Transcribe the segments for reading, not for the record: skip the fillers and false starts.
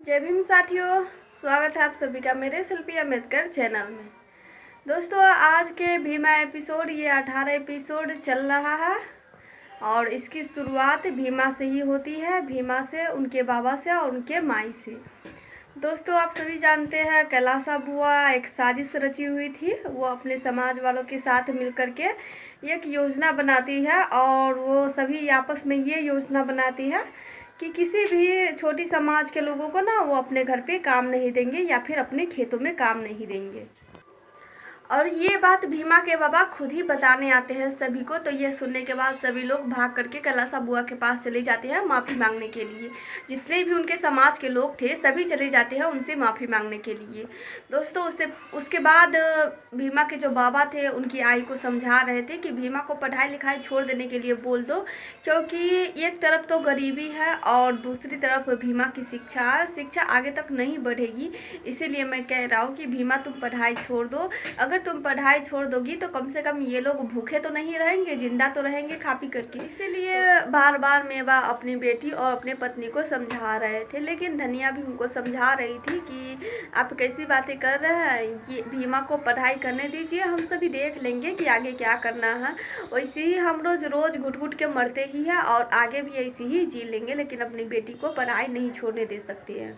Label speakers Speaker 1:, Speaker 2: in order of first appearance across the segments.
Speaker 1: जय भीम साथियों, स्वागत है आप सभी का मेरे शिल्पी अम्बेडकर चैनल में। दोस्तों, आज के भीमा एपिसोड ये 18 एपिसोड चल रहा है और इसकी शुरुआत भीमा से ही होती है। भीमा से, उनके बाबा से और उनके माई से। दोस्तों, आप सभी जानते हैं कैलासा बुआ एक साजिश रची हुई थी। वो अपने समाज वालों के साथ मिलकर के एक योजना बनाती है और वो सभी आपस में ये योजना बनाती है कि किसी भी छोटी समाज के लोगों को ना वो अपने घर पे काम नहीं देंगे या फिर अपने खेतों में काम नहीं देंगे। और ये बात भीमा के बाबा खुद ही बताने आते हैं सभी को। तो ये सुनने के बाद सभी लोग भाग करके कैलासा बुआ के पास चले जाते हैं माफ़ी मांगने के लिए। जितने भी उनके समाज के लोग थे सभी चले जाते हैं उनसे माफ़ी मांगने के लिए। दोस्तों, उसके बाद भीमा के जो बाबा थे उनकी आई को समझा रहे थे कि भीमा को पढ़ाई लिखाई छोड़ देने के लिए बोल दो, क्योंकि एक तरफ तो गरीबी है और दूसरी तरफ भीमा की शिक्षा आगे तक नहीं बढ़ेगी। इसीलिए मैं कह रहा हूँ कि भीमा तुम पढ़ाई छोड़ दो। अगर तुम पढ़ाई छोड़ दोगी तो कम से कम ये लोग भूखे तो नहीं रहेंगे, जिंदा तो रहेंगे खा पी करके। इसीलिए बार बार मेवा अपनी बेटी और अपने पत्नी को समझा रहे थे, लेकिन धनिया भी उनको समझा रही थी कि आप कैसी बातें कर रहे हैं, ये भीमा को पढ़ाई करने दीजिए, हम सभी देख लेंगे कि आगे क्या करना है। वैसे ही हम रोज घुट घुट के मरते ही हैं और आगे भी ऐसे ही जी लेंगे, लेकिन अपनी बेटी को पढ़ाई नहीं छोड़ने दे सकते हैं।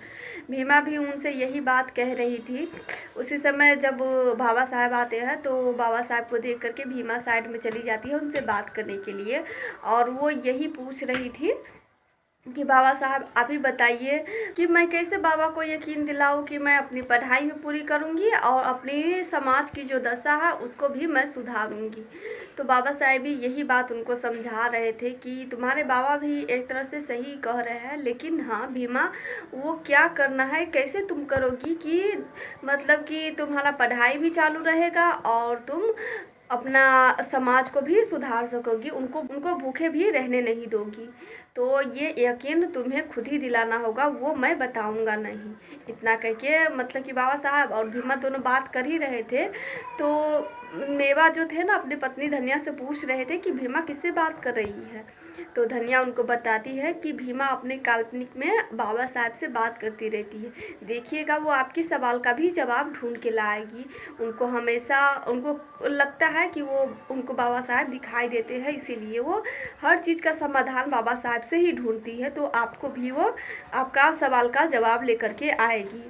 Speaker 1: भीमा भी उनसे यही बात कह रही थी। उसी समय जब बाबा साहब आते हैं तो बाबा साहब को देख करके भीमा साइड में चली जाती है उनसे बात करने के लिए। और वो यही पूछ रही थी कि बाबा साहब आप ही बताइए कि मैं कैसे बाबा को यकीन दिलाऊं कि मैं अपनी पढ़ाई भी पूरी करूंगी और अपने समाज की जो दशा है उसको भी मैं सुधारूंगी। तो बाबा साहब भी यही बात उनको समझा रहे थे कि तुम्हारे बाबा भी एक तरह से सही कह रहे हैं, लेकिन हाँ भीमा, वो क्या करना है, कैसे तुम करोगी कि मतलब कि तुम्हारा पढ़ाई भी चालू रहेगा और तुम अपना समाज को भी सुधार सकोगी, उनको भूखे भी रहने नहीं दोगी। तो ये यकीन तुम्हें खुद ही दिलाना होगा, वो मैं बताऊंगा नहीं। इतना कह के मतलब कि बाबा साहब और भीमा दोनों बात कर ही रहे थे। तो मेवा जो थे ना अपनी पत्नी धनिया से पूछ रहे थे कि भीमा किससे बात कर रही है। तो धनिया उनको बताती है कि भीमा अपने काल्पनिक में बाबा साहब से बात करती रहती है। देखिएगा वो आपकी सवाल का भी जवाब ढूंढ के लाएगी। उनको हमेशा उनको लगता है कि वो उनको बाबा साहब दिखाई देते हैं, इसीलिए वो हर चीज़ का समाधान बाबा साहब से ही ढूंढती है। तो आपको भी वो आपका सवाल का जवाब लेकर के आएगी।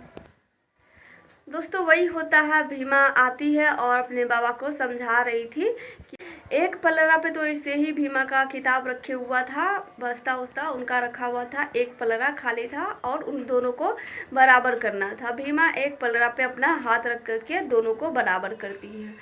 Speaker 1: दोस्तों, वही होता है, भीमा आती है और अपने बाबा को समझा रही थी कि एक पलड़ा पे तो ऐसे ही भीमा का किताब रखे हुआ था, बस्ता उस्ता उनका रखा हुआ था, एक पलड़ा खाली था और उन दोनों को बराबर करना था। भीमा एक पलड़ा पे अपना हाथ रख करके दोनों को बराबर करती है।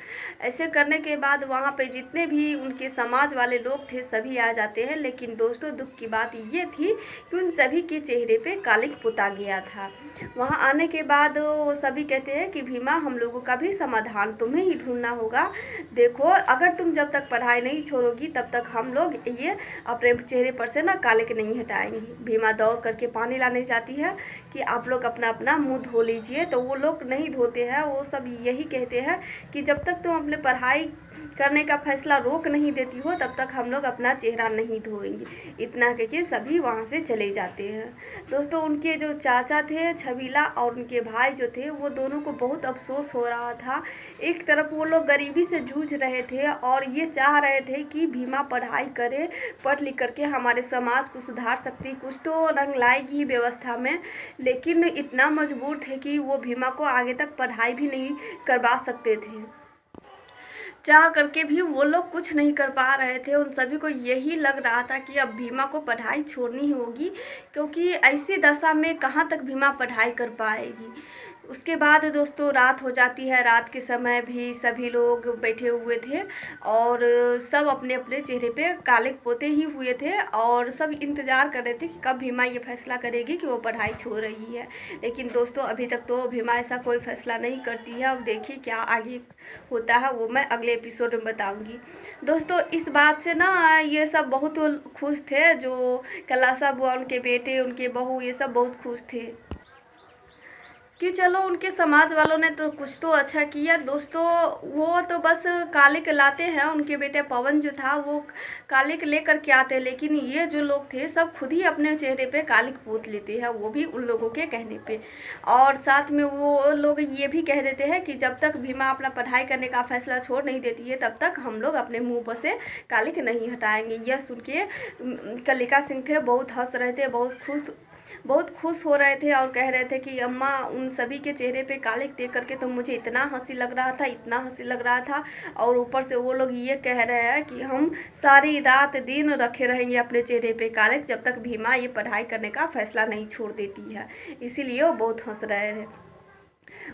Speaker 1: ऐसे करने के बाद वहाँ पे जितने भी उनके समाज वाले लोग थे सभी आ जाते हैं। लेकिन दोस्तों, दुख की बात ये थी कि उन सभी के चेहरे पे कालिक पुता गया था। वहाँ आने के बाद वो सभी कहते हैं कि भीमा, हम लोगों का भी समाधान तुम्हें ही ढूंढना होगा। देखो, अगर तुम जब तक पढ़ाई नहीं छोड़ोगी तब तक हम लोग ये अपने चेहरे पर से ना कालिक नहीं हटाएंगे। भीमा दौड़ करके पानी लाने जाती है कि आप लोग अपना अपना मुंह धो लीजिए। तो वो लोग नहीं धोते हैं, वो सब यही कहते हैं कि जब तक तुम अपने पढ़ाई करने का फैसला रोक नहीं देती हो तब तक हम लोग अपना चेहरा नहीं धोएंगे। इतना कहके सभी वहाँ से चले जाते हैं। दोस्तों, उनके जो चाचा थे छबीला और उनके भाई जो थे वो दोनों को बहुत अफसोस हो रहा था। एक तरफ वो लोग गरीबी से जूझ रहे थे और ये चाह रहे थे कि भीमा पढ़ाई करे, पढ़ लिख करके हमारे समाज को सुधार सकती, कुछ तो रंग लाएगी व्यवस्था में। लेकिन इतना मजबूर थे कि वो भीमा को आगे तक पढ़ाई भी नहीं करवा सकते थे। चाह करके भी वो लोग कुछ नहीं कर पा रहे थे। उन सभी को यही लग रहा था कि अब भीमा को पढ़ाई छोड़नी होगी, क्योंकि ऐसी दशा में कहाँ तक भीमा पढ़ाई कर पाएगी। उसके बाद दोस्तों रात हो जाती है। रात के समय भी सभी लोग बैठे हुए थे और सब अपने अपने चेहरे पे काले पोते ही हुए थे और सब इंतज़ार कर रहे थे कि कब भीमा ये फैसला करेगी कि वो पढ़ाई छोड़ रही है। लेकिन दोस्तों, अभी तक तो भीमा ऐसा कोई फैसला नहीं करती है। अब देखिए क्या आगे होता है, वो मैं अगले एपिसोड में बताऊंगी। दोस्तों, इस बात से ना ये सब बहुत खुश थे, जो कैलासा बुआ, उनके बेटे, उनके बहू, ये सब बहुत खुश थे। कि चलो उनके समाज वालों ने तो कुछ तो अच्छा किया दोस्तों। वो तो बस कालिक लाते हैं, उनके बेटे पवन जो था वो कालिक लेकर के आते, लेकिन ये जो लोग थे सब खुद ही अपने चेहरे पे कालिक पोत लेते हैं, वो भी उन लोगों के कहने पे। और साथ में वो लोग ये भी कह देते हैं कि जब तक भीमा अपना पढ़ाई करने का फैसला छोड़ नहीं देती है तब तक हम लोग अपने मुँह पर से कालिक नहीं हटाएंगे। यह सुन के कलिका सिंह थे बहुत हंस रहे थे, बहुत खुश हो रहे थे और कह रहे थे कि अम्मा उन सभी के चेहरे पे कालिक देख करके तो मुझे इतना हंसी लग रहा था, इतना हंसी लग रहा था। और ऊपर से वो लोग ये कह रहे हैं कि हम सारी रात दिन रखे रहेंगे अपने चेहरे पे कालिक जब तक भीमा ये पढ़ाई करने का फैसला नहीं छोड़ देती है। इसीलिए वो बहुत हंस रहे हैं।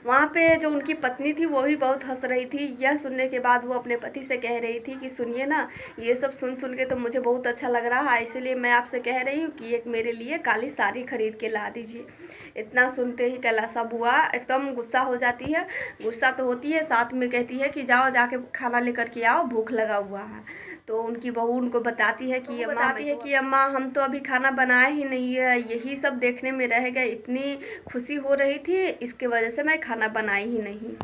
Speaker 1: वहाँ पे जो उनकी पत्नी थी वो भी बहुत हंस रही थी। यह सुनने के बाद वो अपने पति से कह रही थी कि सुनिए ना, ये सब सुन सुन के तो मुझे बहुत अच्छा लग रहा है, इसीलिए मैं आपसे कह रही हूँ कि एक मेरे लिए काली साड़ी खरीद के ला दीजिए। इतना सुनते ही कैलासा बुआ एकदम गुस्सा हो जाती है। गुस्सा तो होती है, साथ में कहती है कि जाओ जाके खाना लेकर के आओ, भूख लगा हुआ है। तो उनकी बहू उनको बताती है कि अम्मा हम तो अभी खाना बनाए ही नहीं है, यही सब देखने में रह गए, इतनी खुशी हो रही थी इसके वजह से मैं खाना बनाई ही नहीं।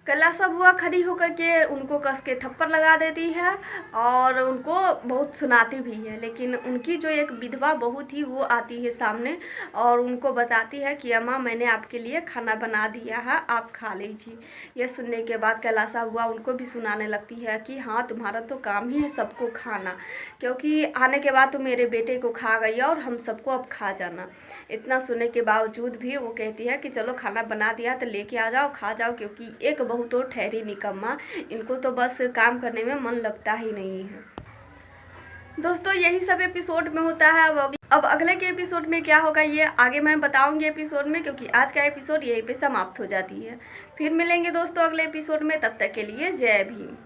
Speaker 1: कैलासा बुआ खड़ी होकर के उनको कस के थप्पड़ लगा देती है और उनको बहुत सुनाती भी है। लेकिन उनकी जो एक विधवा बहू थी वो आती है सामने और उनको बताती है कि अम्मा मैंने आपके लिए खाना बना दिया है, आप खा लीजिए। यह सुनने के बाद कैलासा बुआ उनको भी सुनाने लगती है कि हाँ तुम्हारा तो काम ही है सबको खाना, क्योंकि आने के बाद तो मेरे बेटे को खा गई और हम सबको अब खा जाना। इतना सुनने के बावजूद भी वो कहती है कि चलो खाना बना दिया तो लेके आ जाओ, खा जाओ, क्योंकि एक बहू तो ठहरी निकम्मा, इनको तो बस काम करने में मन लगता ही नहीं है। दोस्तों यही सब एपिसोड में होता है। अब अगले के एपिसोड में क्या होगा ये आगे मैं बताऊंगी एपिसोड में, क्योंकि आज का एपिसोड यहीं पे समाप्त हो जाती है। फिर मिलेंगे दोस्तों अगले एपिसोड में, तब तक के लिए जय भीम।